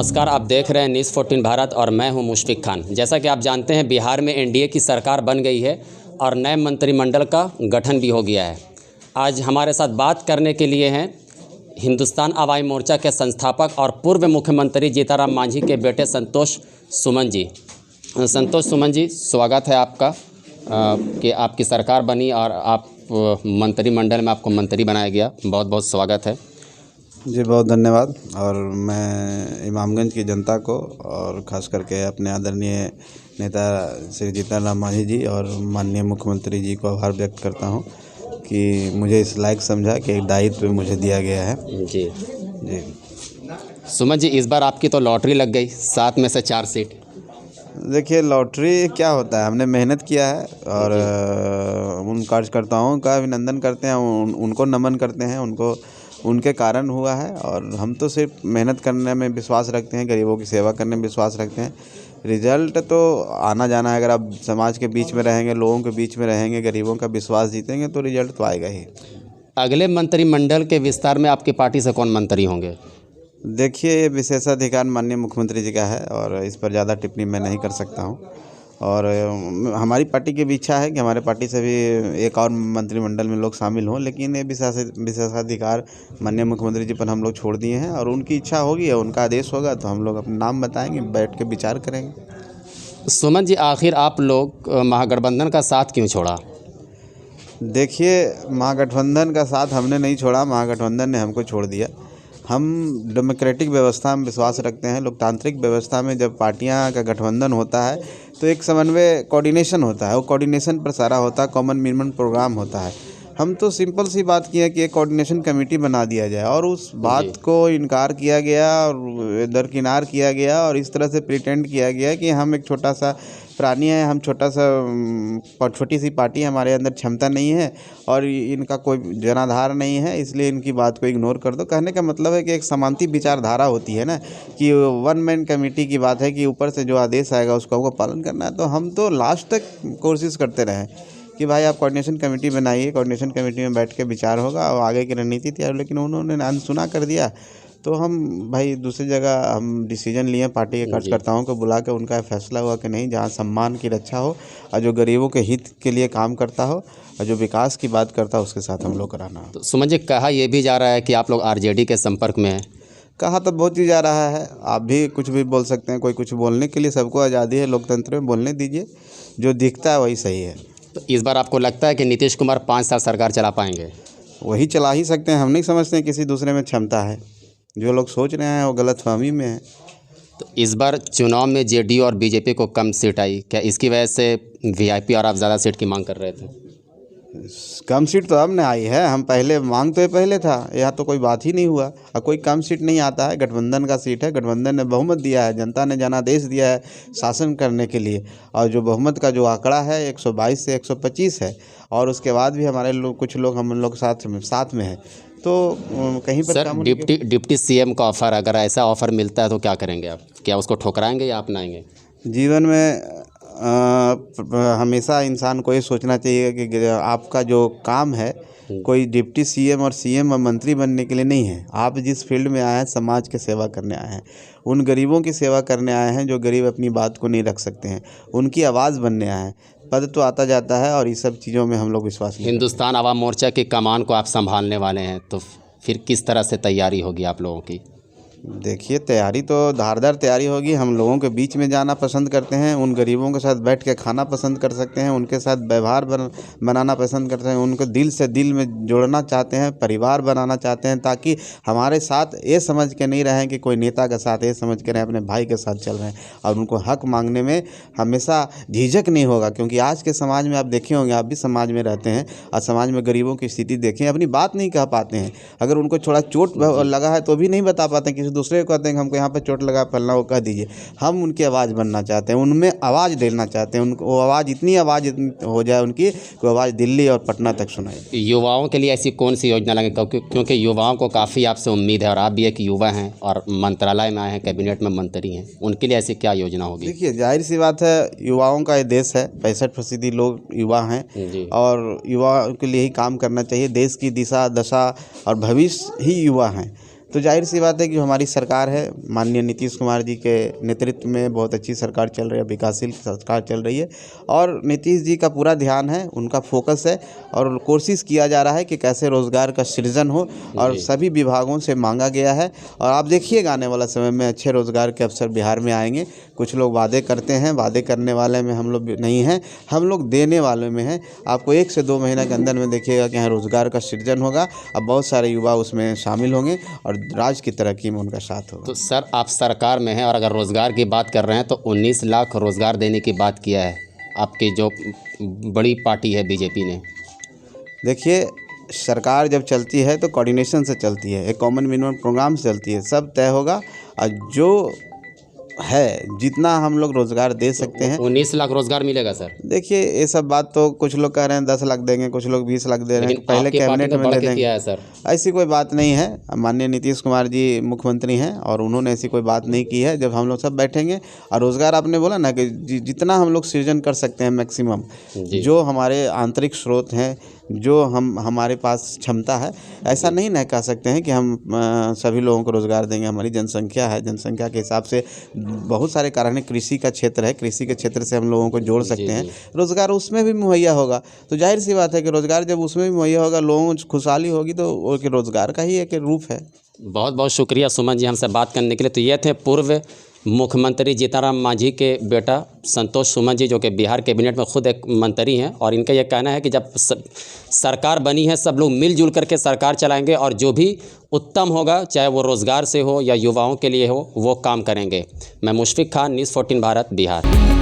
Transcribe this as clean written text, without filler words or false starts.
नमस्कार, आप देख रहे हैं न्यूज़ 14 भारत और मैं हूं मुशफिक खान। जैसा कि आप जानते हैं, बिहार में एनडीए की सरकार बन गई है और नए मंत्रिमंडल का गठन भी हो गया है। आज हमारे साथ बात करने के लिए हैं हिंदुस्तान अवामी मोर्चा के संस्थापक और पूर्व मुख्यमंत्री जीतनराम मांझी के बेटे संतोष सुमन जी। संतोष सुमन जी, स्वागत है आपका कि आपकी सरकार बनी और आप मंत्रिमंडल में आपको मंत्री बनाया गया। बहुत बहुत स्वागत है जी, बहुत धन्यवाद। और मैं इमामगंज की जनता को और ख़ास करके अपने आदरणीय नेता श्री जीतनराम मांझी जी और माननीय मुख्यमंत्री जी को आभार व्यक्त करता हूं कि मुझे इस लायक समझा कि एक दायित्व मुझे दिया गया है। जी जी सुमन जी, इस बार आपकी तो लॉटरी लग गई, 7 में से 4 सीट। देखिए, लॉटरी क्या होता है, हमने मेहनत किया है और उन कार्यकर्ताओं का अभिनंदन करते हैं, उनको नमन करते हैं, उनके कारण हुआ है। और हम तो सिर्फ मेहनत करने में विश्वास रखते हैं, गरीबों की सेवा करने में विश्वास रखते हैं। रिजल्ट तो आना जाना है। अगर आप समाज के बीच में रहेंगे, लोगों के बीच में रहेंगे, गरीबों का विश्वास जीतेंगे तो रिजल्ट तो आएगा ही। अगले मंत्रिमंडल के विस्तार में आपकी पार्टी से कौन मंत्री होंगे? देखिए, ये विशेषाधिकार माननीय मुख्यमंत्री जी का है और इस पर ज़्यादा टिप्पणी मैं नहीं कर सकता हूँ। और हमारी पार्टी की भी इच्छा है कि हमारे पार्टी से भी एक और मंत्रिमंडल में लोग शामिल हों, लेकिन ये विशेषाधिकार माननीय मुख्यमंत्री जी पर हम लोग छोड़ दिए हैं और उनकी इच्छा होगी और उनका आदेश होगा तो हम लोग अपना नाम बताएंगे, बैठ के विचार करेंगे। सुमन जी, आखिर आप लोग महागठबंधन का साथ क्यों छोड़ा? देखिए, महागठबंधन का साथ हमने नहीं छोड़ा, महागठबंधन ने हमको छोड़ दिया। हम डेमोक्रेटिक व्यवस्था में विश्वास रखते हैं। लोकतांत्रिक व्यवस्था में जब पार्टियां का गठबंधन होता है तो एक समन्वय कोऑर्डिनेशन होता है, वो कोऑर्डिनेशन पर सारा होता है, कॉमन मिनिमम प्रोग्राम होता है। हम तो सिंपल सी बात की है कि एक कोऑर्डिनेशन कमेटी बना दिया जाए और उस बात को इनकार किया गया और दरकिनार किया गया और इस तरह से प्रिटेंड किया गया कि हम एक छोटा सा प्राणी है, हम छोटी सी पार्टी, हमारे अंदर क्षमता नहीं है और इनका कोई जनाधार नहीं है, इसलिए इनकी बात को इग्नोर कर दो। कहने का मतलब है कि एक समांती विचारधारा होती है ना, कि वन मैन कमेटी की बात है कि ऊपर से जो आदेश आएगा उसका हमको पालन करना है। तो हम तो लास्ट तक कोशिश करते रहे कि भाई आप कोऑर्डिनेशन कमेटी बनाइए, कोऑर्डिनेशन कमेटी में बैठ के विचार होगा और आगे की रणनीति तैयार। लेकिन उन्होंने अनसुना कर दिया तो हम भाई दूसरी जगह हम डिसीजन लिए, पार्टी के कार्यकर्ताओं को बुला के उनका फैसला हुआ कि नहीं, जहाँ सम्मान की रक्षा हो और जो गरीबों के हित के लिए काम करता हो और जो विकास की बात करता हो उसके साथ हम लोग कराना हो। तो सुमन जी, कहा यह भी जा रहा है कि आप लोग आरजेडी के संपर्क में हैं। कहा तो बहुत ही जा रहा है, आप भी कुछ भी बोल सकते हैं, कोई कुछ बोलने के लिए सबको आज़ादी है, लोकतंत्र में बोलने दीजिए, जो दिखता है वही सही है। तो इस बार आपको लगता है कि नीतीश कुमार 5 साल सरकार चला पाएंगे? वही चला ही सकते हैं, हम नहीं समझते हैं किसी दूसरे में क्षमता है। जो लोग सोच रहे हैं वो गलतफहमी में है। तो इस बार चुनाव में जेडीयू और बीजेपी को कम सीट आई, क्या इसकी वजह से वीआईपी और आप ज़्यादा सीट की मांग कर रहे थे? कम सीट तो अब न आई है, हम पहले मांग तो ये पहले था, यहाँ तो कोई बात ही नहीं हुआ और कोई कम सीट नहीं आता है। गठबंधन का सीट है, गठबंधन ने बहुमत दिया है, जनता ने जनादेश दिया है शासन करने के लिए और जो बहुमत का जो आंकड़ा है 122 से 125 है और उसके बाद भी हमारे लोग, कुछ लोग हम लोग साथ में है, तो कहीं पर सर, डिप्टी सीएम का ऑफ़र, अगर ऐसा ऑफ़र मिलता है तो क्या करेंगे आप? क्या उसको ठुकराएंगे या अपनाएंगे? जीवन में हमेशा इंसान को ये सोचना चाहिए कि आपका जो काम है कोई डिप्टी सीएम और सीएम और मंत्री बनने के लिए नहीं है। आप जिस फील्ड में आए हैं समाज की सेवा करने आए हैं, उन गरीबों की सेवा करने आए हैं जो गरीब अपनी बात को नहीं रख सकते हैं, उनकी आवाज़ बनने आए हैं। पद तो आता जाता है और इस सब चीज़ों में हम लोग विश्वास नहीं। हिंदुस्तान अवाम मोर्चा की कमान को आप संभालने वाले हैं, तो फिर किस तरह से तैयारी होगी आप लोगों की? देखिए, तैयारी तो धारदार तैयारी होगी। हम लोगों के बीच में जाना पसंद करते हैं, उन गरीबों के साथ बैठ के खाना पसंद कर सकते हैं, उनके साथ व्यवहार बनाना पसंद करते हैं, उनको दिल से दिल में जोड़ना चाहते हैं, परिवार बनाना चाहते हैं, ताकि हमारे साथ ये समझ के नहीं रहें कि कोई नेता के साथ ये समझ के रहें अपने भाई के साथ चल रहे हैं। और उनको हक मांगने में हमेशा झिझक नहीं होगा, क्योंकि आज के समाज में आप देखे होंगे, आप भी समाज में रहते हैं और समाज में गरीबों की स्थिति देखें, अपनी बात नहीं कह पाते हैं। अगर उनको थोड़ा चोट लगा है तो भी नहीं बता पाते, किसी दूसरे को कहते हैं कि हमको यहाँ पे चोट लगा, फलना वो कह दीजिए। हम उनकी आवाज़ बनना चाहते हैं, उनमें आवाज़ देना चाहते हैं, उनको वो आवाज़ इतनी हो जाए उनकी कि आवाज़ दिल्ली और पटना तक सुनाए। युवाओं के लिए ऐसी कौन सी योजना लगे, क्योंकि युवाओं को काफ़ी आपसे उम्मीद है और आप भी एक युवा हैं और मंत्रालय में आए हैं, कैबिनेट में मंत्री हैं, उनके लिए ऐसी क्या योजना होगी? देखिए, जाहिर सी बात है, युवाओं का ये देश है, 65% लोग युवा हैं और युवा के लिए ही काम करना चाहिए। देश की दिशा दशा और भविष्य ही युवा हैं। तो जाहिर सी बात है कि जो हमारी सरकार है, माननीय नीतीश कुमार जी के नेतृत्व में बहुत अच्छी सरकार चल रही है, विकासशील सरकार चल रही है और नीतीश जी का पूरा ध्यान है, उनका फोकस है और कोशिश किया जा रहा है कि कैसे रोज़गार का सृजन हो और सभी विभागों से मांगा गया है। और आप देखिएगा आने वाला समय में अच्छे रोज़गार के अवसर बिहार में आएंगे। कुछ लोग वादे करते हैं, वादे करने वाले में हम लोग नहीं हैं, हम लोग देने वाले में हैं। आपको 1 से 2 महीना के अंदर में देखिएगा कि यहाँ रोज़गार का सृजन होगा, अब बहुत सारे युवा उसमें शामिल होंगे और राज्य की तरक्की में उनका साथ होगा। तो सर, आप सरकार में हैं और अगर रोज़गार की बात कर रहे हैं तो 19 लाख रोज़गार देने की बात किया है आपकी जो बड़ी पार्टी है बीजेपी ने। देखिए, सरकार जब चलती है तो कोऑर्डिनेशन से चलती है, एक कॉमन मिनिमम प्रोग्राम से चलती है, सब तय होगा और जो है जितना हम लोग रोज़गार दे सकते हैं। 19 लाख रोज़गार मिलेगा सर? देखिए, ये सब बात तो कुछ लोग कह रहे हैं 10 लाख देंगे, कुछ लोग 20 लाख दे रहे हैं, पहले कैबिनेट में दे देंगे। किया है सर, ऐसी कोई बात नहीं है। माननीय नीतीश कुमार जी मुख्यमंत्री हैं और उन्होंने ऐसी कोई बात नहीं की है। जब हम लोग सब बैठेंगे और रोज़गार, आपने बोला ना कि जितना हम लोग सृजन कर सकते हैं मैक्सिमम, जो हमारे आंतरिक स्रोत हैं, जो हमारे पास क्षमता है, ऐसा नहीं ना कह सकते हैं कि हम सभी लोगों को रोज़गार देंगे। हमारी जनसंख्या है, जनसंख्या के हिसाब से बहुत सारे कारण है। कृषि का क्षेत्र है, कृषि के क्षेत्र से हम लोगों को जोड़ सकते हैं, रोज़गार उसमें भी मुहैया होगा। तो जाहिर सी बात है कि रोज़गार जब उसमें भी मुहैया होगा, लोगों को खुशहाली होगी, तो वो कि रोज़गार का ही एक रूप है। बहुत बहुत शुक्रिया सुमन जी हमसे बात करने के लिए। तो ये थे पूर्व मुख्यमंत्री जीतनराम मांझी के बेटा संतोष सुमन जी, जो कि बिहार कैबिनेट में खुद एक मंत्री हैं और इनका यह कहना है कि जब सरकार बनी है सब लोग मिलजुल करके सरकार चलाएंगे और जो भी उत्तम होगा, चाहे वो रोज़गार से हो या युवाओं के लिए हो, वो काम करेंगे। मैं मुशफिक खान, न्यूज़ 14 भारत, बिहार।